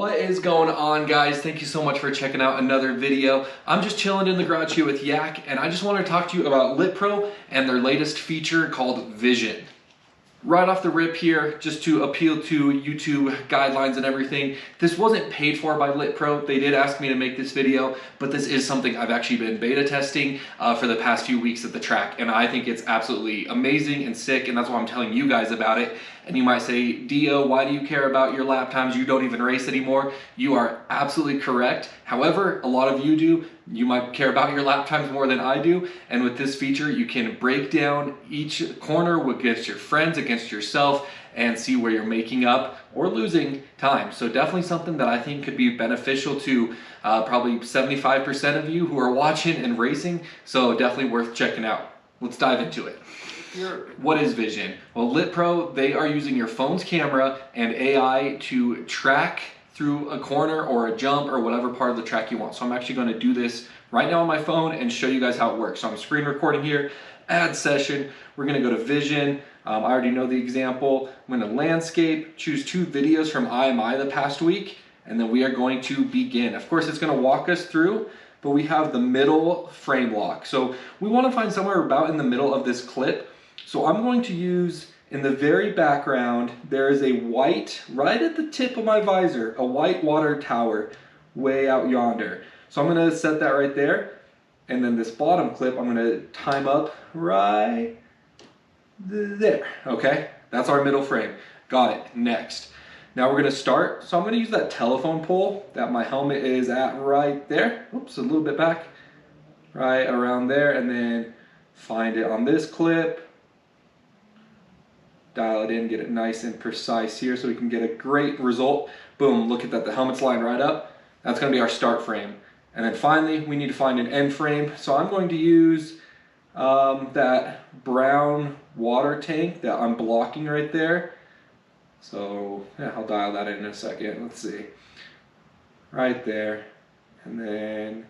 What is going on, guys? Thank you so much for checking out another video. I'm just chilling in the garage here with Yak, and I just want to talk to you about LitPro and their latest feature called Vision. Right off the rip here, just to appeal to YouTube guidelines and everything, this wasn't paid for by LitPro. They did ask me to make this video, but this is something I've actually been beta testing for the past few weeks at the track, and I think it's absolutely amazing and sick, and that's why I'm telling you guys about it. And you might say, DeeO, why do you care about your lap times? You don't even race anymore. You are absolutely correct. However, a lot of you do. You might care about your lap times more than I do. And with this feature, you can break down each corner against your friends, against yourself, and see where you're making up or losing time. So definitely something that I think could be beneficial to probably 75% of you who are watching and racing. So definitely worth checking out. Let's dive into it. What is Vision? Well, LitPro, they are using your phone's camera and AI to track through a corner or a jump or whatever part of the track you want. So I'm actually going to do this right now on my phone and show you guys how it works. So I'm screen recording here, add session. We're going to go to Vision. I already know the example. I'm going to landscape, choose 2 videos from IMI the past week, and then we are going to begin. Of course, it's going to walk us through, but we have the middle frame lock. So we want to find somewhere about in the middle of this clip. So I'm going to use, in the very background, there is a white, right at the tip of my visor, a white water tower way out yonder. So I'm going to set that right there. And then this bottom clip, I'm going to time up right there. Okay, that's our middle frame. Got it. Next. Now we're going to start. So I'm going to use that telephone pole that my helmet is at right there. Oops, a little bit back. Right around there. And then find it on this clip. Dial it in, get it nice and precise here so we can get a great result. Boom, look at that, the helmet's lined right up. That's gonna be our start frame. And then finally, we need to find an end frame. So I'm going to use that brown water tank that I'm blocking right there. So yeah, I'll dial that in a second, let's see. Right there, and then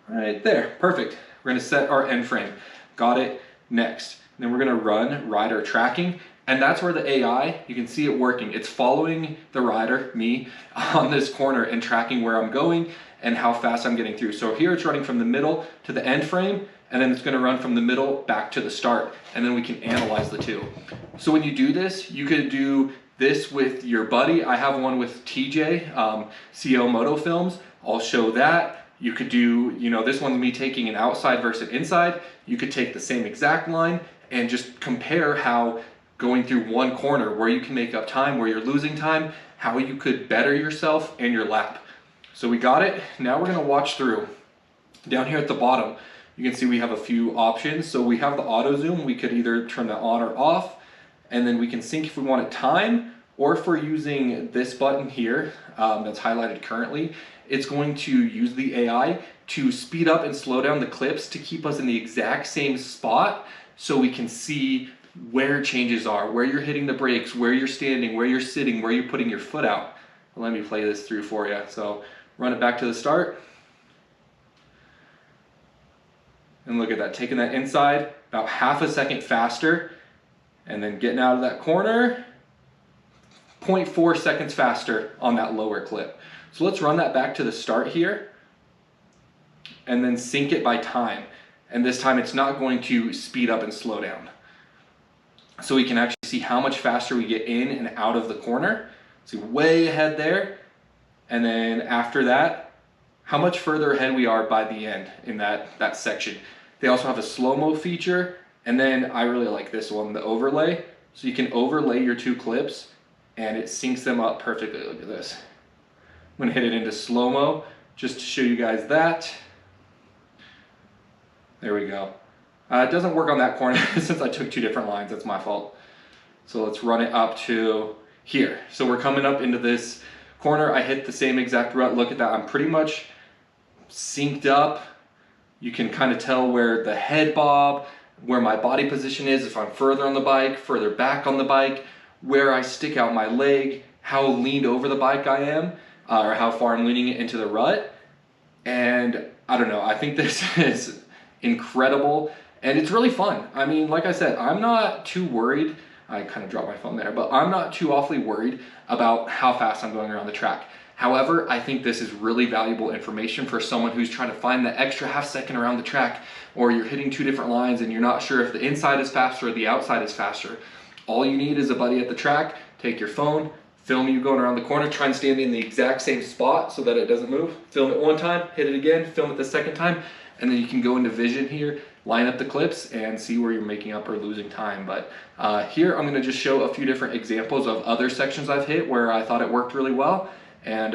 right there, perfect. We're gonna set our end frame. Got it, next. Then we're going to run rider tracking, and that's where the AI, you can see it working. It's following the rider, me, on this corner and tracking where I'm going and how fast I'm getting through. So here it's running from the middle to the end frame, and then it's going to run from the middle back to the start, and then we can analyze the two. So when you do this, you could do this with your buddy. I have one with TJ, CO Moto Films. I'll show that. You could do, you know, this one's me taking an outside versus an inside. You could take the same exact line and just compare how going through one corner where you can make up time, where you're losing time, how you could better yourself and your lap. So we got it. Now we're gonna watch through. Down here at the bottom, you can see we have a few options. So we have the auto zoom. We could either turn that on or off, and then we can sync if we want it time, or if we're using this button here that's highlighted currently, it's going to use the AI to speed up and slow down the clips to keep us in the exact same spot so we can see where changes are, where you're hitting the brakes, where you're standing, where you're sitting, where you're putting your foot out. Let me play this through for you. So run it back to the start. And look at that, taking that inside about half a second faster, and then getting out of that corner, 0.4 seconds faster on that lower clip. So let's run that back to the start here and then sync it by time. And this time it's not going to speed up and slow down. So we can actually see how much faster we get in and out of the corner. See, way ahead there. And then after that, how much further ahead we are by the end in that section. They also have a slow-mo feature. And then I really like this one, the overlay. So you can overlay your 2 clips and it syncs them up perfectly. Look at this. I'm gonna hit it into slow-mo just to show you guys that. There we go. It doesn't work on that corner since I took 2 different lines, that's my fault. So let's run it up to here. So we're coming up into this corner. I hit the same exact rut. Look at that, I'm pretty much synced up. You can kind of tell where the head bob, where my body position is, if I'm further on the bike, further back on the bike, where I stick out my leg, how leaned over the bike I am, or how far I'm leaning it into the rut. And I don't know, I think this is incredible and it's really fun. I mean, like I said, I'm not too worried I kind of dropped my phone there, but I'm not too awfully worried about how fast I'm going around the track. However, I think this is really valuable information for someone who's trying to find the extra half second around the track, or you're hitting two different lines and you're not sure if the inside is faster or the outside is faster. All you need is a buddy at the track. Take your phone, film you going around the corner, try and stand in the exact same spot so that it doesn't move. Film it one time, hit it again, film it the second time, and then you can go into vision here, line up the clips and see where you're making up or losing time. But here I'm gonna just show a few different examples of other sections I've hit where I thought it worked really well. And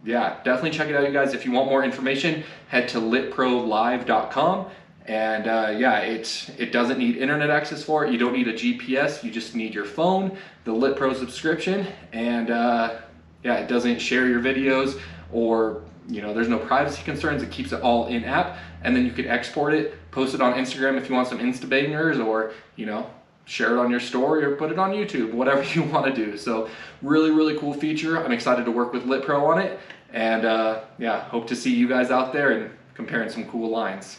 yeah, definitely check it out, you guys. If you want more information, head to litprolive.com. And yeah, it doesn't need internet access for it. You don't need a GPS. You just need your phone, the LitPro subscription, and yeah, it doesn't share your videos, or there's no privacy concerns. It keeps it all in app, and then you can export it, post it on Instagram if you want some Insta bangers, or share it on your story or put it on YouTube, whatever you want to do. So really, really cool feature. I'm excited to work with LitPro on it, and yeah, hope to see you guys out there and comparing some cool lines.